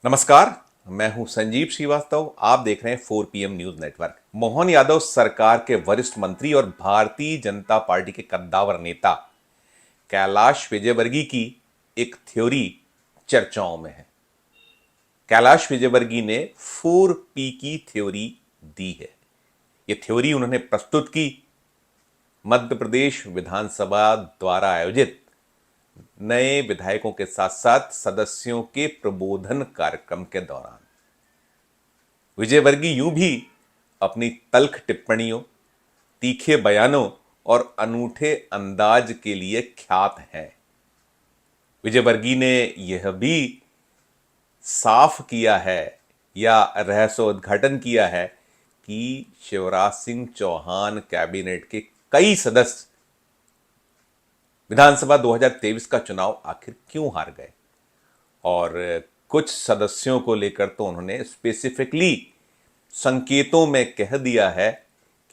नमस्कार। मैं हूं संजीव श्रीवास्तव। आप देख रहे हैं 4 PM news network. Mohan Yadav सरकार के वरिष्ठ मंत्री और भारतीय जनता पार्टी के कद्दावर नेता कैलाश विजयवर्गीय की एक थ्योरी चर्चाओं में है। कैलाश विजयवर्गीय ने 4P की थ्योरी दी है। यह थ्योरी उन्होंने प्रस्तुत की मध्य प्रदेश विधानसभा द्वारा आयोजित नए विधायकों के साथ साथ सदस्यों के प्रबोधन कार्यक्रम के दौरान। विजयवर्गीय यूं भी अपनी तल्ख टिप्पणियों, तीखे बयानों और अनूठे अंदाज के लिए ख्यात हैं। विजयवर्गीय ने यह भी साफ किया है या रहस्योद्घाटन किया है कि शिवराज सिंह चौहान कैबिनेट के कई सदस्य विधानसभा 2023 का चुनाव आखिर क्यों हार गए, और कुछ सदस्यों को लेकर तो उन्होंने स्पेसिफिकली संकेतों में कह दिया है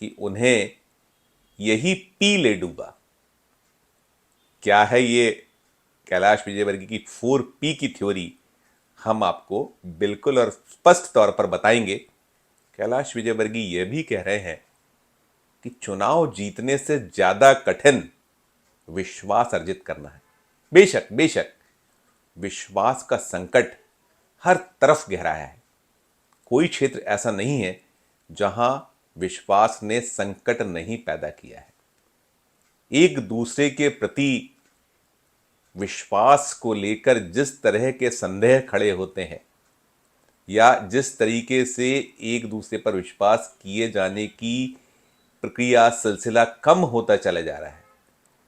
कि उन्हें यही पी ले डूबा। क्या है ये कैलाश विजयवर्गीय की 4P की थ्योरी, हम आपको बिल्कुल और स्पष्ट तौर पर बताएंगे। कैलाश विजयवर्गीय यह भी कह रहे हैं कि चुनाव जीतने से ज्यादा कठिन विश्वास अर्जित करना है। बेशक बेशक विश्वास का संकट हर तरफ गहराया है। कोई क्षेत्र ऐसा नहीं है जहां विश्वास ने संकट नहीं पैदा किया है। एक दूसरे के प्रति विश्वास को लेकर जिस तरह के संदेह खड़े होते हैं या जिस तरीके से एक दूसरे पर विश्वास किए जाने की प्रक्रिया सिलसिला कम होता चला जा रहा है,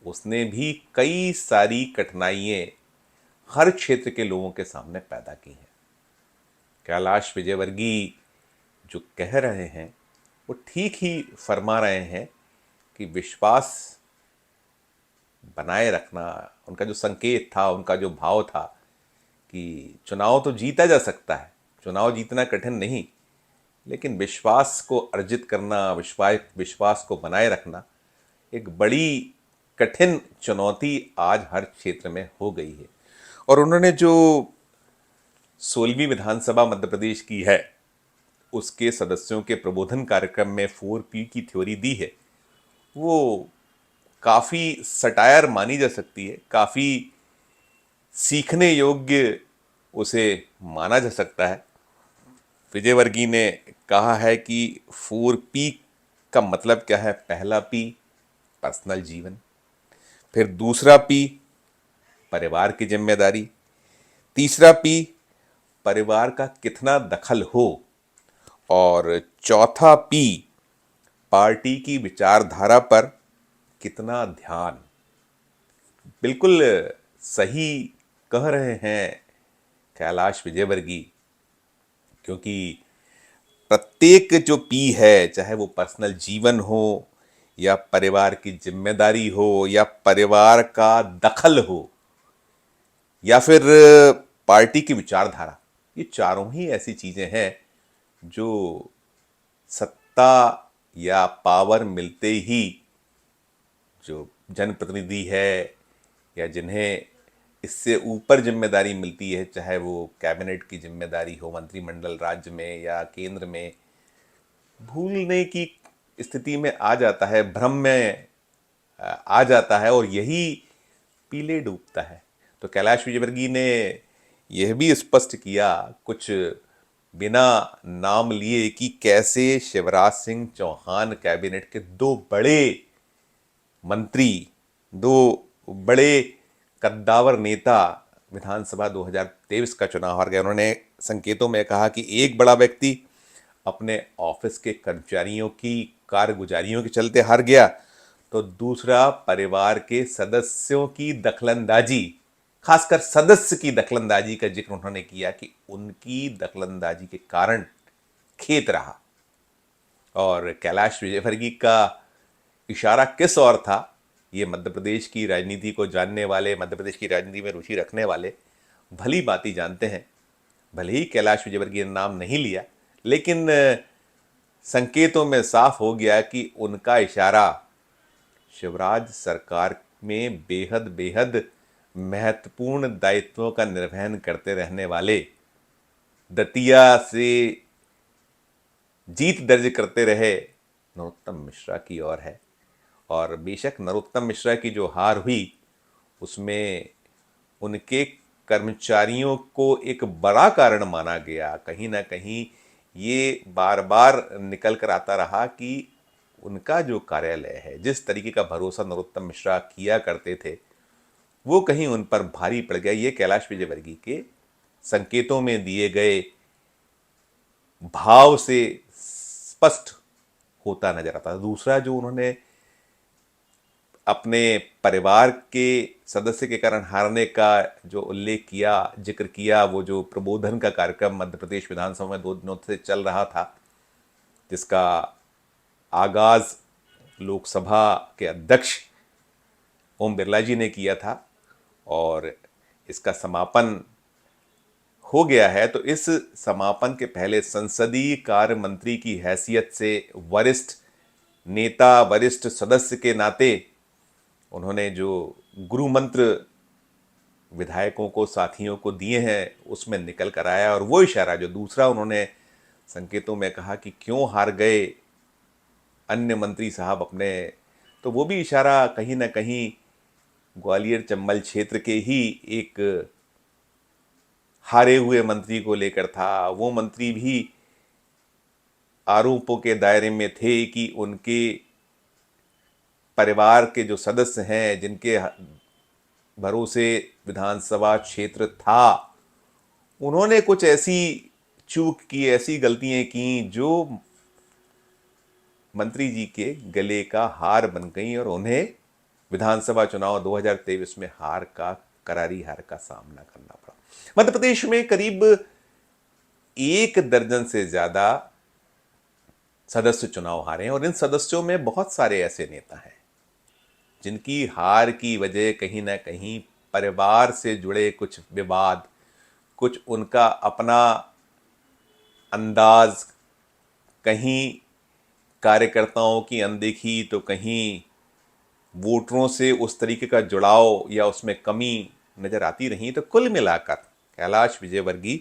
उसने भी कई सारी कठिनाइयां हर क्षेत्र के लोगों के सामने पैदा की हैं। कैलाश विजयवर्गीय जो कह रहे हैं वो ठीक ही फरमा रहे हैं कि विश्वास बनाए रखना, उनका जो संकेत था, उनका जो भाव था कि चुनाव तो जीता जा सकता है, चुनाव जीतना कठिन नहीं, लेकिन विश्वास को अर्जित करना, विश्वास को बनाए रखना एक बड़ी कठिन चुनौती आज हर क्षेत्र में हो गई है। और उन्होंने जो 16वीं विधानसभा मध्य प्रदेश की है उसके सदस्यों के प्रबोधन कार्यक्रम में 4P की थ्योरी दी है, वो काफ़ी सटायर मानी जा सकती है, काफ़ी सीखने योग्य उसे माना जा सकता है। विजयवर्गीय ने कहा है कि 4P का मतलब क्या है। पहला P पर्सनल जीवन, फिर दूसरा P परिवार की जिम्मेदारी, तीसरा P परिवार का कितना दखल हो, और चौथा P पार्टी की विचारधारा पर कितना ध्यान। बिल्कुल सही कह रहे हैं कैलाश विजयवर्गीय, क्योंकि प्रत्येक जो पी है, चाहे वो पर्सनल जीवन हो या परिवार की जिम्मेदारी हो या परिवार का दखल हो या फिर पार्टी की विचारधारा, ये चारों ही ऐसी चीजें हैं जो सत्ता या पावर मिलते ही जो जनप्रतिनिधि है या जिन्हें इससे ऊपर जिम्मेदारी मिलती है, चाहे वो कैबिनेट की जिम्मेदारी हो, मंत्रिमंडल राज्य में या केंद्र में, भूलने की स्थिति में आ जाता है, भ्रम में आ जाता है और यही पीले डूबता है। तो कैलाश विजयवर्गीय ने यह भी स्पष्ट किया कुछ बिना नाम लिए कि कैसे शिवराज सिंह चौहान कैबिनेट के दो बड़े मंत्री, दो बड़े कद्दावर नेता विधानसभा 2023 का चुनाव हार गए। उन्होंने संकेतों में कहा कि एक बड़ा व्यक्ति अपने ऑफिस के कर्मचारियों की कारगुजारियों के चलते हार गया, तो दूसरा परिवार के सदस्यों की दखलंदाजी, खासकर सदस्य की दखलंदाजी का जिक्र उन्होंने किया कि उनकी दखलंदाजी के कारण खेत रहा। और कैलाश विजयवर्गीय का इशारा किस ओर था, ये मध्य प्रदेश की राजनीति को जानने वाले, मध्य प्रदेश की राजनीति में रुचि रखने वाले भली बात जानते हैं। भले ही कैलाश विजयवर्गीय ने नाम नहीं लिया, लेकिन संकेतों में साफ हो गया कि उनका इशारा शिवराज सरकार में बेहद बेहद महत्वपूर्ण दायित्वों का निर्वहन करते रहने वाले दतिया से जीत दर्ज करते रहे नरोत्तम मिश्रा की ओर है। और बेशक नरोत्तम मिश्रा की जो हार हुई उसमें उनके कर्मचारियों को एक बड़ा कारण माना गया। कहीं ना कहीं ये बार बार निकल कर आता रहा कि उनका जो कार्यालय है, जिस तरीके का भरोसा नरोत्तम मिश्रा किया करते थे, वो कहीं उन पर भारी पड़ गया। ये कैलाश विजयवर्गीय के संकेतों में दिए गए भाव से स्पष्ट होता नजर आता था। दूसरा, जो उन्होंने अपने परिवार के सदस्य के कारण हारने का जो उल्लेख किया, जिक्र किया, वो जो प्रबोधन का कार्यक्रम मध्य प्रदेश विधानसभा में 2 दिनों से चल रहा था, जिसका आगाज लोकसभा के अध्यक्ष ओम बिरला जी ने किया था और इसका समापन हो गया है, तो इस समापन के पहले संसदीय कार्य मंत्री की हैसियत से वरिष्ठ नेता, वरिष्ठ सदस्य के नाते उन्होंने जो गुरु मंत्र विधायकों को, साथियों को दिए हैं, उसमें निकल कर आया। और वो इशारा जो दूसरा उन्होंने संकेतों में कहा कि क्यों हार गए अन्य मंत्री साहब अपने, तो वो भी इशारा कहीं ना कहीं ग्वालियर चंबल क्षेत्र के ही एक हारे हुए मंत्री को लेकर था। वो मंत्री भी आरोपों के दायरे में थे कि उनके परिवार के जो सदस्य हैं, जिनके भरोसे विधानसभा क्षेत्र था, उन्होंने कुछ ऐसी चूक की, ऐसी गलतियां की जो मंत्री जी के गले का हार बन गई और उन्हें विधानसभा चुनाव 2023 में करारी हार का सामना करना पड़ा। मध्य प्रदेश में करीब 1 दर्जन से ज्यादा सदस्य चुनाव हारे हैं और इन सदस्यों में बहुत सारे ऐसे नेता हैं जिनकी हार की वजह कहीं ना कहीं परिवार से जुड़े कुछ विवाद, कुछ उनका अपना अंदाज, कहीं कार्यकर्ताओं की अनदेखी, तो कहीं वोटरों से उस तरीके का जुड़ाव या उसमें कमी नजर आती रही। तो कुल मिलाकर कैलाश विजयवर्गीय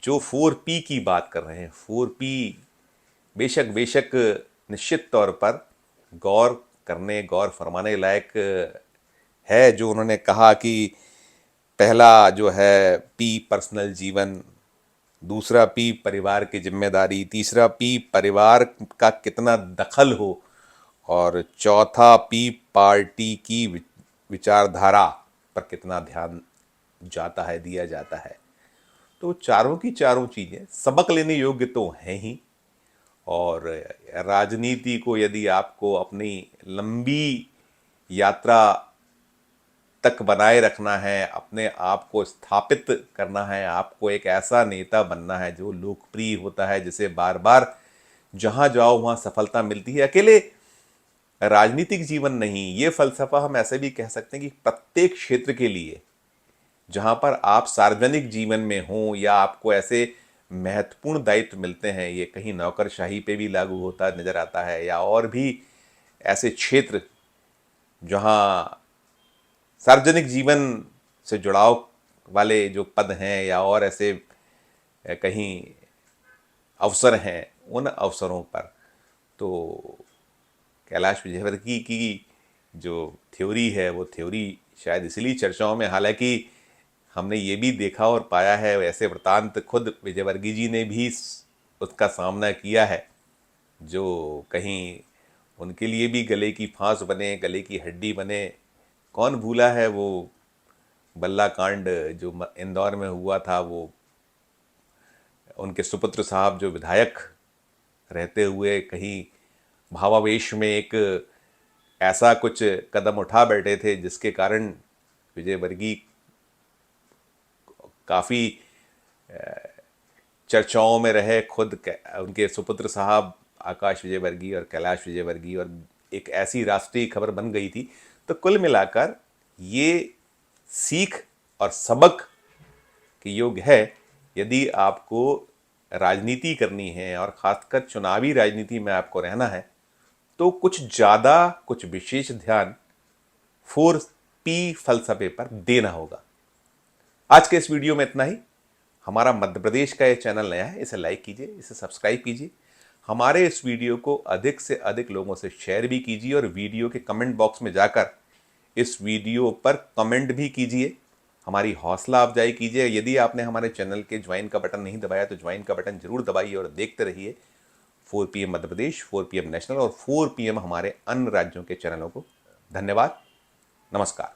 जो 4P की बात कर रहे हैं, 4P बेशक निश्चित तौर पर गौर फरमाने लायक है। जो उन्होंने कहा कि पहला जो है P पर्सनल जीवन, दूसरा P परिवार की जिम्मेदारी, तीसरा P परिवार का कितना दखल हो, और चौथा P पार्टी की विचारधारा पर कितना ध्यान जाता है, दिया जाता है। तो चारों की चारों चीज़ें सबक लेने योग्य तो हैं ही। और राजनीति को यदि आपको अपनी लंबी यात्रा तक बनाए रखना है, अपने आप को स्थापित करना है, आपको एक ऐसा नेता बनना है जो लोकप्रिय होता है, जिसे बार बार जहां जाओ वहां सफलता मिलती है। अकेले राजनीतिक जीवन नहीं, ये फलसफा हम ऐसे भी कह सकते हैं कि प्रत्येक क्षेत्र के लिए जहां पर आप सार्वजनिक जीवन में हो या आपको ऐसे महत्वपूर्ण दायित्व मिलते हैं, ये कहीं नौकरशाही पे भी लागू होता नजर आता है, या और भी ऐसे क्षेत्र जहां सार्वजनिक जीवन से जुड़ाव वाले जो पद हैं या और ऐसे कहीं अवसर हैं, उन अवसरों पर तो कैलाश विजयवर्गीय की जो थ्योरी है, वो थ्योरी शायद इसलिए चर्चाओं में, हालांकि हमने ये भी देखा और पाया है, ऐसे वृतांत खुद विजयवर्गीय जी ने भी उसका सामना किया है, जो कहीं उनके लिए भी गले की फांस बने, गले की हड्डी बने। कौन भूला है वो बल्ला कांड जो इंदौर में हुआ था, वो उनके सुपुत्र साहब जो विधायक रहते हुए कहीं भावावेश में एक ऐसा कुछ कदम उठा बैठे थे जिसके कारण विजयवर्गीय काफ़ी चर्चाओं में रहे। खुद उनके सुपुत्र साहब आकाश विजयवर्गीय और कैलाश विजयवर्गीय, और एक ऐसी राष्ट्रीय खबर बन गई थी। तो कुल मिलाकर ये सीख और सबक के योग है, यदि आपको राजनीति करनी है और खासकर चुनावी राजनीति में आपको रहना है, तो कुछ ज़्यादा, कुछ विशेष ध्यान 4P फलसफे पर देना होगा। आज के इस वीडियो में इतना ही। हमारा मध्य प्रदेश का ये चैनल नया है, इसे लाइक कीजिए, इसे सब्सक्राइब कीजिए, हमारे इस वीडियो को अधिक से अधिक लोगों से शेयर भी कीजिए और वीडियो के कमेंट बॉक्स में जाकर इस वीडियो पर कमेंट भी कीजिए, हमारी हौसला अफजाई कीजिए। यदि आपने हमारे चैनल के ज्वाइन का बटन नहीं दबाया तो ज्वाइन का बटन जरूर दबाइए और देखते रहिए 4 PM Madhya Pradesh, 4 PM national और 4 PM हमारे अन्य राज्यों के चैनलों को। धन्यवाद, नमस्कार।